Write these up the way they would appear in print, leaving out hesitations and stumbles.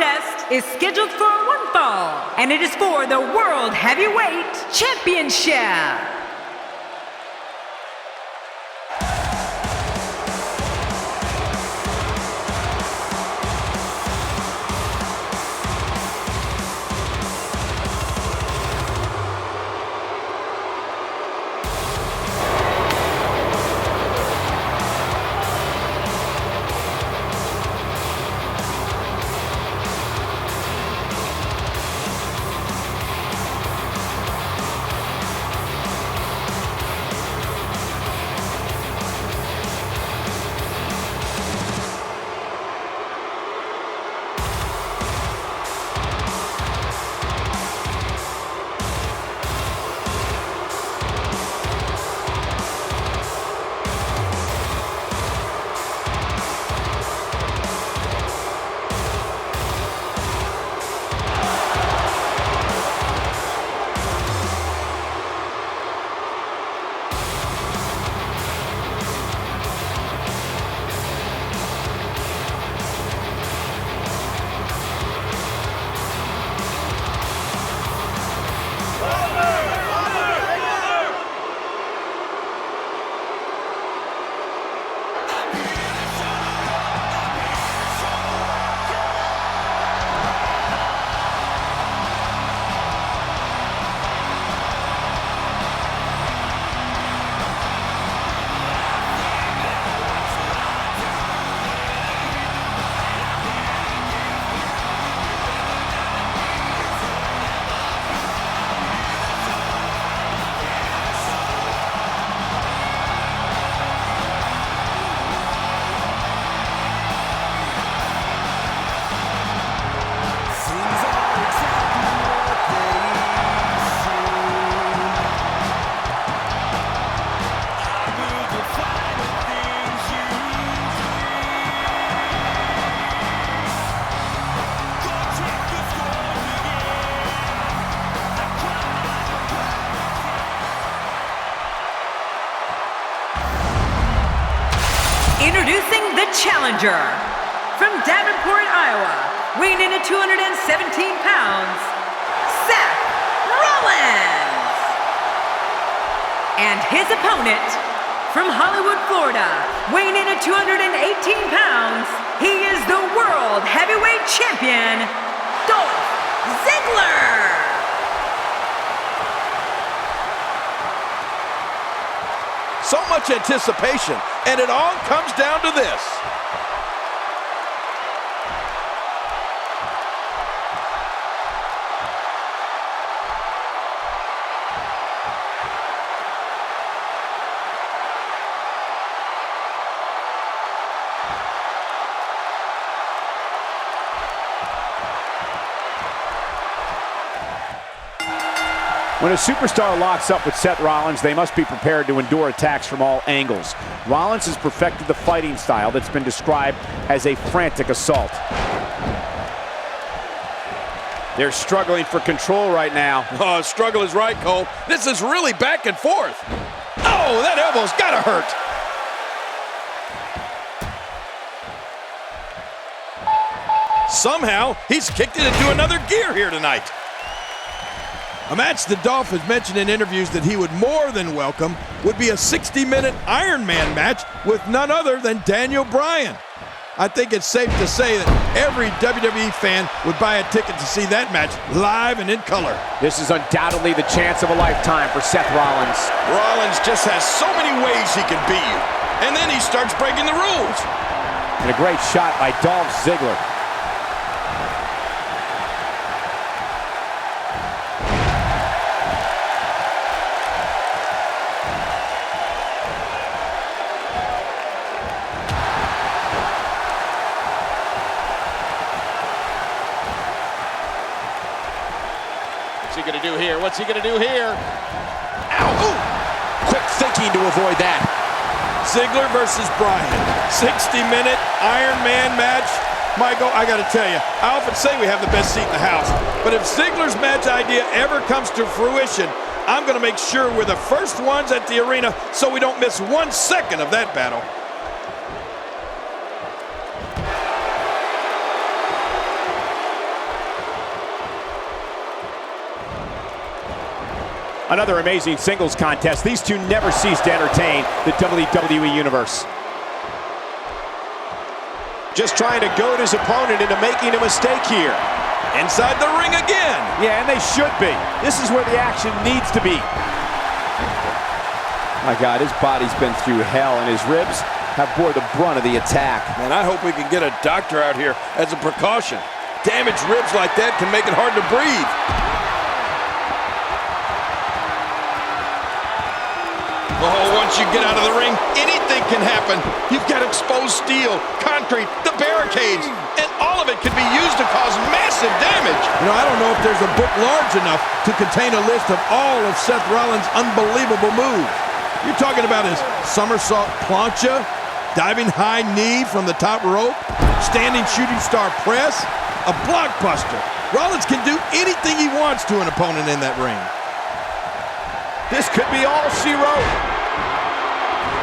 contest is scheduled for one fall, and it is for the World Heavyweight Championship. Introducing the challenger, from Davenport, Iowa, weighing in at 217 pounds, Seth Rollins. And his opponent, from Hollywood, Florida, weighing in at 218 pounds, he is the World Heavyweight Champion, Dolph Ziggler. So much anticipation, and it all comes down to this. When a superstar locks up with Seth Rollins, they must be prepared to endure attacks from all angles. Rollins has perfected the fighting style that's been described as a frantic assault. They're struggling for control right now. Oh, struggle is right, Cole. This is really back and forth. Oh, that elbow's gotta hurt. Somehow, he's kicked it into another gear here tonight. A match that Dolph has mentioned in interviews that he would more than welcome would be a 60-minute Iron Man match with none other than Daniel Bryan. I think it's safe to say that every WWE fan would buy a ticket to see that match live and in color. This is undoubtedly the chance of a lifetime for Seth Rollins. Rollins just has so many ways he can beat you, and then he starts breaking the rules. And a great shot by Dolph Ziggler. What's he gonna do here? What's he gonna do here? Ow! Ooh. Quick thinking to avoid that. Ziggler versus Bryan. 60-minute Iron Man match. Michael, I gotta tell you, I often say we have the best seat in the house, but if Ziggler's match idea ever comes to fruition, I'm gonna make sure we're the first ones at the arena so we don't miss 1 second of that battle. Another amazing singles contest. These two never cease to entertain the WWE Universe. Just trying to goad his opponent into making a mistake here. Inside the ring again. Yeah, and they should be. This is where the action needs to be. My God, his body's been through hell, and his ribs have bore the brunt of the attack. Man, I hope we can get a doctor out here as a precaution. Damaged ribs like that can make it hard to breathe. Oh, once you get out of the ring, anything can happen. You've got exposed steel, concrete, the barricades, and all of it can be used to cause massive damage. You know, I don't know if there's a book large enough to contain a list of all of Seth Rollins' unbelievable moves. You're talking about his somersault plancha, diving high knee from the top rope, standing shooting star press, a blockbuster. Rollins can do anything he wants to an opponent in that ring. This could be all she wrote.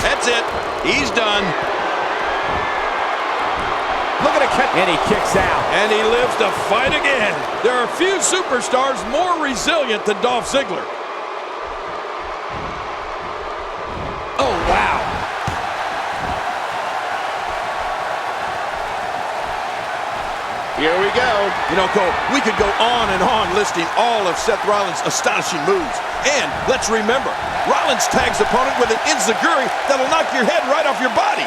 That's it. He's done. Look at it, and he kicks out. And he lives to fight again. There are few superstars more resilient than Dolph Ziggler. Oh, wow. Here we go. You know, Cole, we could go on and on listing all of Seth Rollins' astonishing moves. And let's remember, Rollins tags opponent with an enziguri that'll knock your head right off your body.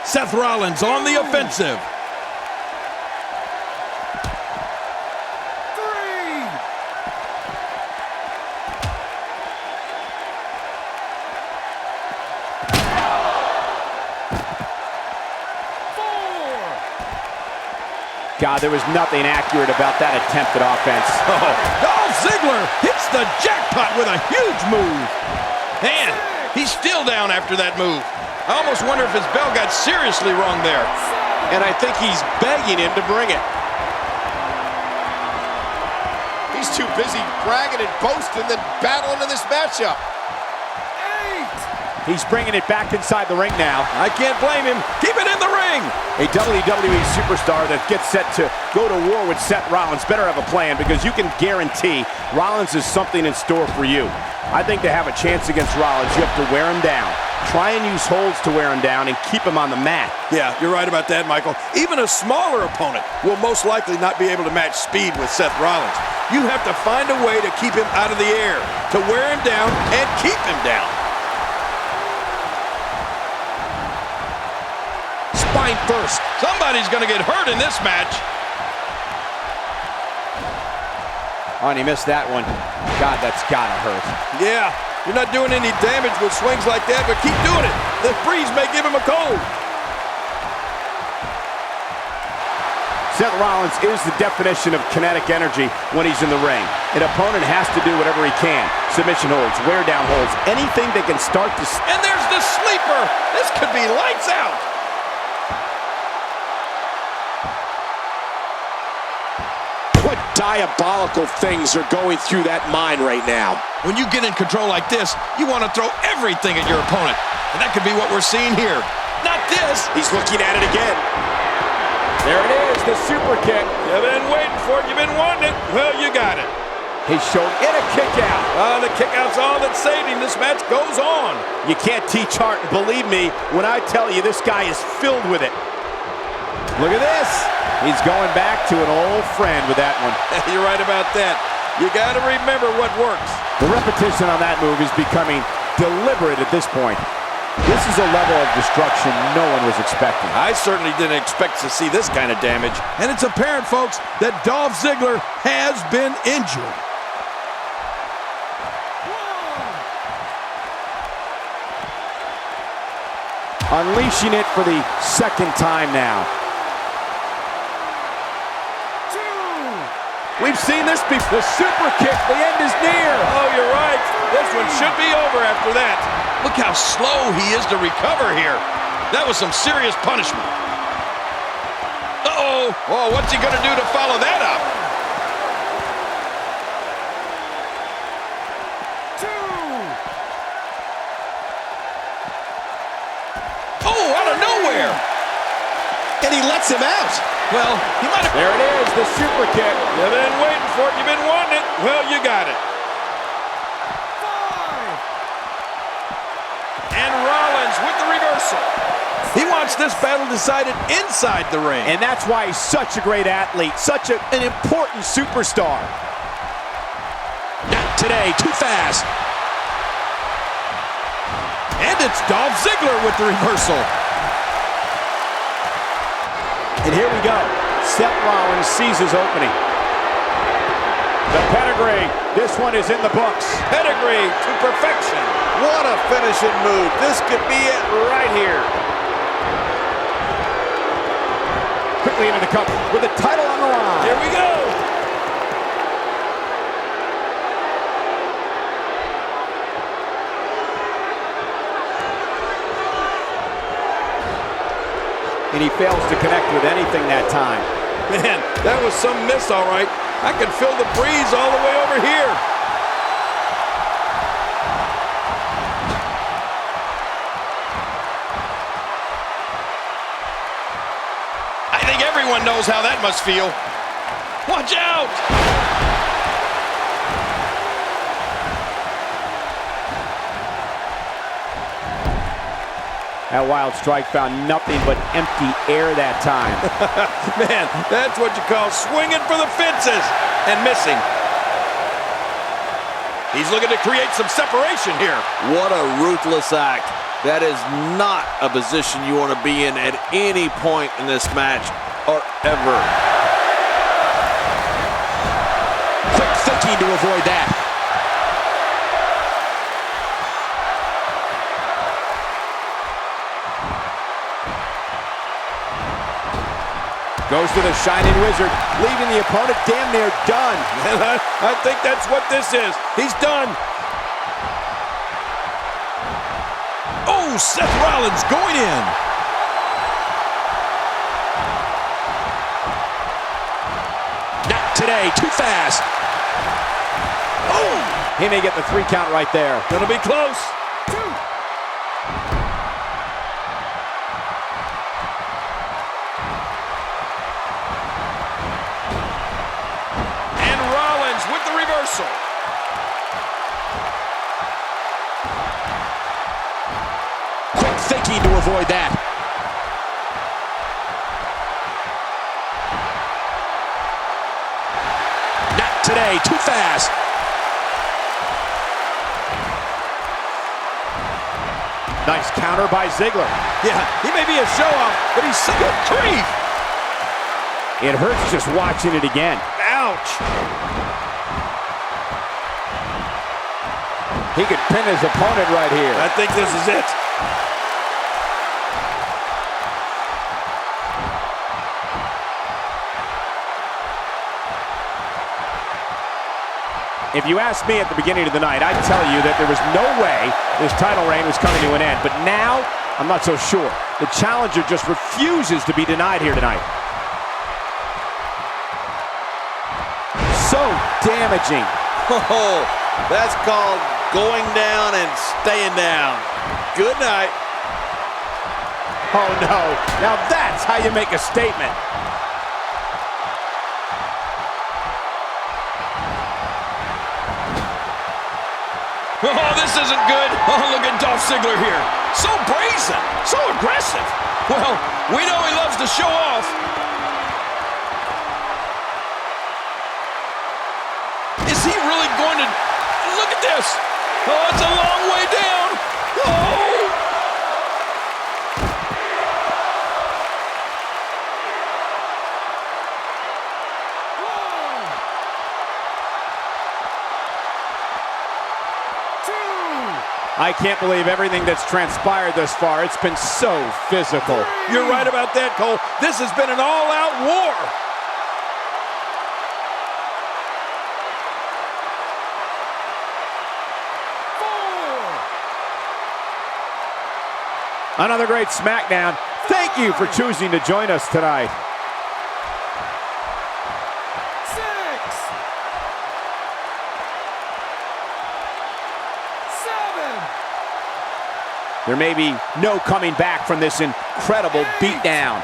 Seth Rollins on the offensive. God, there was nothing accurate about that attempted offense. Oh, Dolph Ziggler hits the jackpot with a huge move. And he's still down after that move. I almost wonder if his bell got seriously wrong there. And I think he's begging him to bring it. He's too busy bragging and boasting than battling in this matchup. He's bringing it back inside the ring now. I can't blame him. Keep it in the ring. A WWE superstar that gets set to go to war with Seth Rollins better have a plan, because you can guarantee Rollins is something in store for you. I think to have a chance against Rollins, you have to wear him down. Try and use holds to wear him down and keep him on the mat. Yeah, you're right about that, Michael. Even a smaller opponent will most likely not be able to match speed with Seth Rollins. You have to find a way to keep him out of the air, to wear him down and keep him down. Spine first. Somebody's going to get hurt in this match. Oh, and he missed that one. God, that's gotta hurt. Yeah, you're not doing any damage with swings like that, but keep doing it. The breeze may give him a cold. Seth Rollins is the definition of kinetic energy when he's in the ring. An opponent has to do whatever he can. Submission holds, wear down holds, anything that can start to... And there's the sleeper. This could be lights out. What diabolical things are going through that mind right now? When you get in control like this, you want to throw everything at your opponent. And that could be what we're seeing here. Not this. He's looking at it again. There it is, the super kick. You've been waiting for it. You've been wanting it. Well, you got it. He showed in a kick out. The kick out's all that's saved him. This match goes on. You can't teach heart. Believe me when I tell you, this guy is filled with it. Look at this. He's going back to an old friend with that one. You're right about that. You got to remember what works. The repetition on that move is becoming deliberate at this point. This is a level of destruction no one was expecting. I certainly didn't expect to see this kind of damage. And it's apparent, folks, that Dolph Ziggler has been injured. Unleashing it for the second time now. We've seen this before. The super kick, the end is near. Oh, you're right. This one should be over after that. Look how slow he is to recover here. That was some serious punishment. Uh-oh. Oh, what's he going to do to follow that up? Oh, out of nowhere. And he lets him out. Well, he might have... There it is, the super kick. You've been waiting for it. You've been wanting it. Well, you got it. 5. And Rollins with the reversal. He wants this battle decided inside the ring. And that's why he's such a great athlete, such an important superstar. Not today, too fast. And it's Dolph Ziggler with the reversal. And here we go. Seth Rollins sees his opening. The pedigree. This one is in the books. Pedigree to perfection. What a finishing move. This could be it right here. Quickly into the cover with the title on the line. Here we go. And he fails to connect with anything that time. Man, that was some miss, all right. I can feel the breeze all the way over here. I think everyone knows how that must feel. Watch out! That wild strike found nothing but empty air that time. Man, that's what you call swinging for the fences and missing. He's looking to create some separation here. What a ruthless act. That is not a position you want to be in at any point in this match or ever. Quick thinking to avoid that. Goes to the Shining Wizard, leaving the opponent damn near done. And I think that's what this is. He's done. Oh, Seth Rollins going in. Not today, too fast. Oh! He may get the 3 count right there. Gonna be close. 2. And Rollins with the reversal. Quick thinking to avoid that. Not today, too fast. Nice counter by Ziggler. Yeah, he may be a show-off, but he's so grief. It hurts just watching it again. Ouch. He could pin his opponent right here. I think this is it. If you asked me at the beginning of the night, I'd tell you that there was no way this title reign was coming to an end. But now, I'm not so sure. The challenger just refuses to be denied here tonight. So damaging. Oh, that's called going down and staying down. Good night. Oh no, now that's how you make a statement. Oh, this isn't good. Oh, look at Dolph Ziggler here. So brazen, so aggressive. Well, we know he loves to show off. Is he really going to... Look at this. Oh, it's a long way down. Oh! I can't believe everything that's transpired thus far. It's been so physical. You're right about that, Cole. This has been an all-out war. Another great Smackdown. Thank you for choosing to join us tonight. 6, 7. There may be no coming back from this incredible beatdown.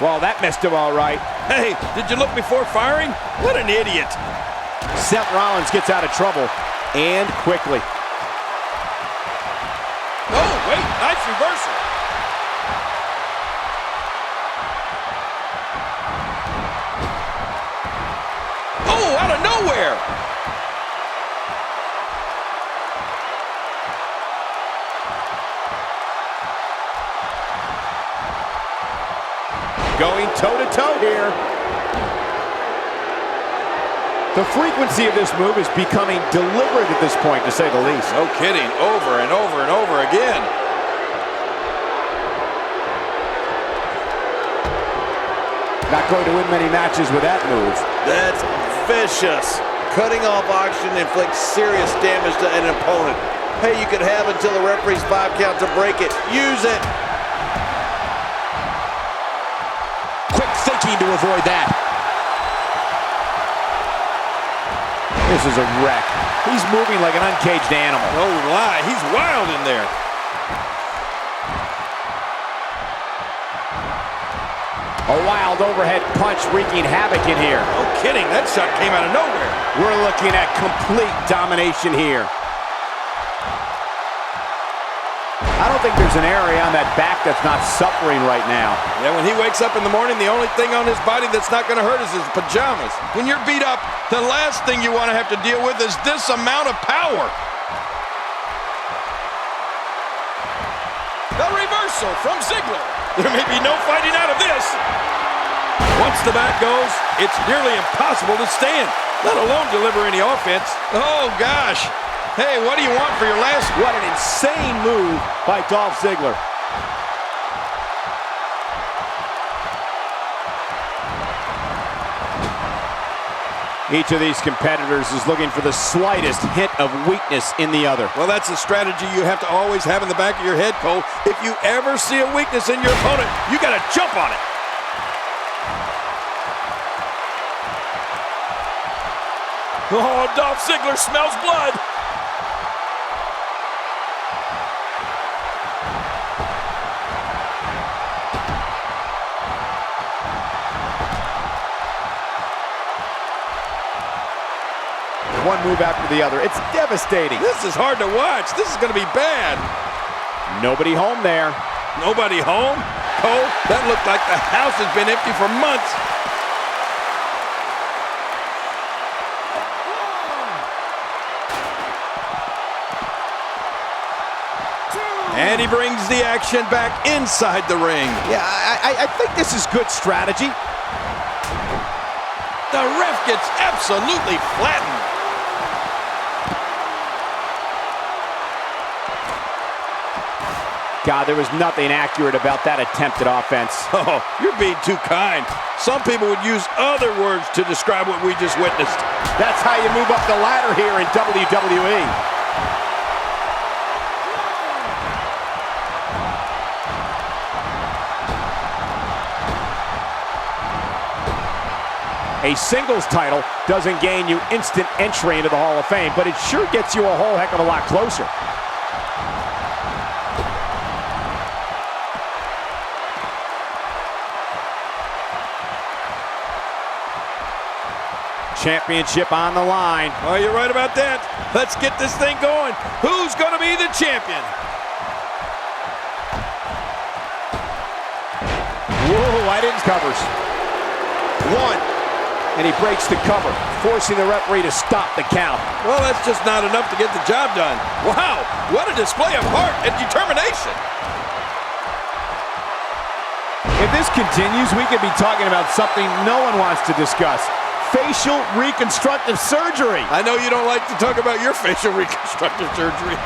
Well, that missed him all right. Hey, did you look before firing? What an idiot. Seth Rollins gets out of trouble, and quickly. Oh, wait, nice reversal. Oh, out of nowhere. Going toe-to-toe here. The frequency of this move is becoming deliberate at this point, to say the least. No kidding, over and over and over again. Not going to win many matches with that move. That's vicious. Cutting off oxygen inflicts serious damage to an opponent. Hey, you could have until the referee's 5 count to break it. Use it. Quick thinking to avoid that. This is a wreck. He's moving like an uncaged animal. No lie, he's wild in there. A wild overhead punch wreaking havoc in here. No kidding, that shot came out of nowhere. We're looking at complete domination here. I don't think there's an area on that back that's not suffering right now. Yeah, when he wakes up in the morning, the only thing on his body that's not going to hurt is his pajamas. When you're beat up, the last thing you want to have to deal with is this amount of power. The reversal from Ziggler. There may be no fighting out of this. Once the back goes, it's nearly impossible to stand, let alone deliver any offense. Oh, gosh. Hey, what do you want for your last? What an insane move by Dolph Ziggler. Each of these competitors is looking for the slightest hint of weakness in the other. Well, that's a strategy you have to always have in the back of your head, Cole. If you ever see a weakness in your opponent, you got to jump on it. Oh, Dolph Ziggler smells blood. One move after the other. It's devastating. This is hard to watch. This is going to be bad. Nobody home there. Nobody home? Cole, that looked like the house has been empty for months. And he brings the action back inside the ring. Yeah, I think this is good strategy. The ref gets absolutely flattened. God, there was nothing accurate about that attempted offense. Oh, you're being too kind. Some people would use other words to describe what we just witnessed. That's how you move up the ladder here in WWE. A singles title doesn't gain you instant entry into the Hall of Fame, but it sure gets you a whole heck of a lot closer. Championship on the line. Oh, you're right about that. Let's get this thing going. Who's going to be the champion? Whoa, I didn't covers. One. And he breaks the cover, forcing the referee to stop the count. Well, that's just not enough to get the job done. Wow, what a display of heart and determination. If this continues, we could be talking about something no one wants to discuss. Facial reconstructive surgery. I know you don't like to talk about your facial reconstructive surgery.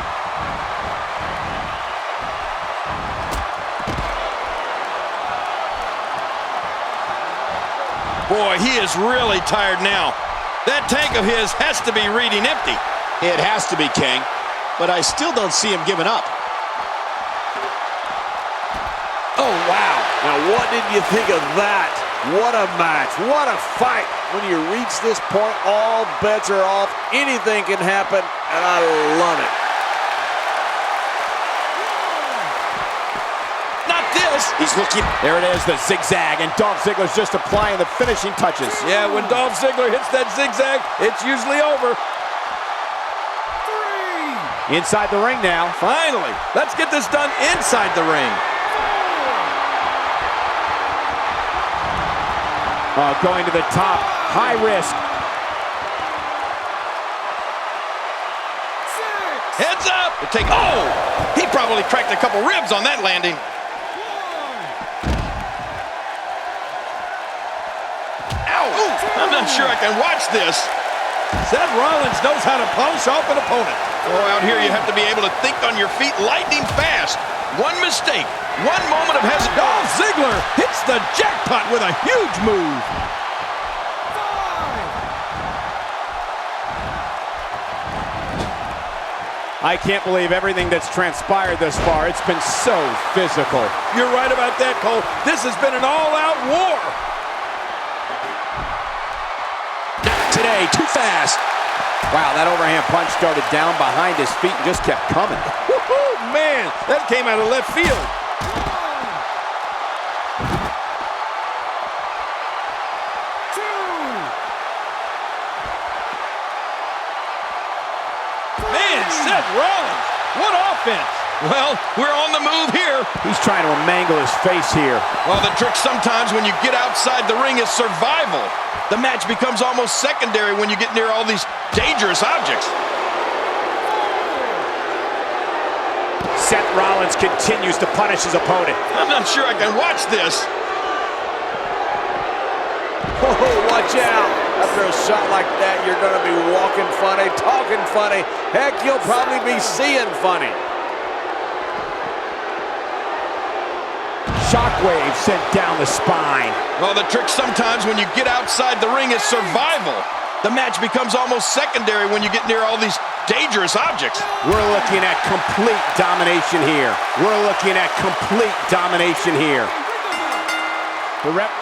Boy, he is really tired now. That tank of his has to be reading empty. It has to be, King, but I still don't see him giving up. Oh, wow. Now, what did you think of that? What a match. What a fight. When you reach this point, all bets are off. Anything can happen, and I love it. Not this. this. He's looking. There it is, the zigzag, and Dolph Ziggler's just applying the finishing touches. Yeah, when Dolph Ziggler hits that zigzag, it's usually over. Inside the ring now. Finally, let's get this done inside the ring. Going to the top, high risk. Heads up! Oh! He probably cracked a couple ribs on that landing. Ow! Ooh, I'm not sure I can watch this. Seth Rollins knows how to polish off an opponent. Oh, out here you have to be able to think on your feet lightning fast. One mistake, one moment of hesitation. Dolph Ziggler hits the jackpot with a huge move. I can't believe everything that's transpired thus far. It's been so physical. You're right about that, Cole. This has been an all-out war. Not today, too fast. Wow, that overhand punch started down behind his feet and just kept coming. Woo-hoo, man, that came out of left field. Man, Seth Rollins, what offense. Well, we're on the move here. He's trying to mangle his face here. Well, the trick sometimes when you get outside the ring is survival. The match becomes almost secondary when you get near all these dangerous objects. Seth Rollins continues to punish his opponent. I'm not sure I can watch this. Oh, watch out. After a shot like that, you're going to be walking funny, talking funny. Heck, you'll probably be seeing funny. Shockwave sent down the spine. Well, the trick sometimes when you get outside the ring is survival. The match becomes almost secondary when you get near all these dangerous objects. We're looking at complete domination here. We're looking at complete domination here. The rep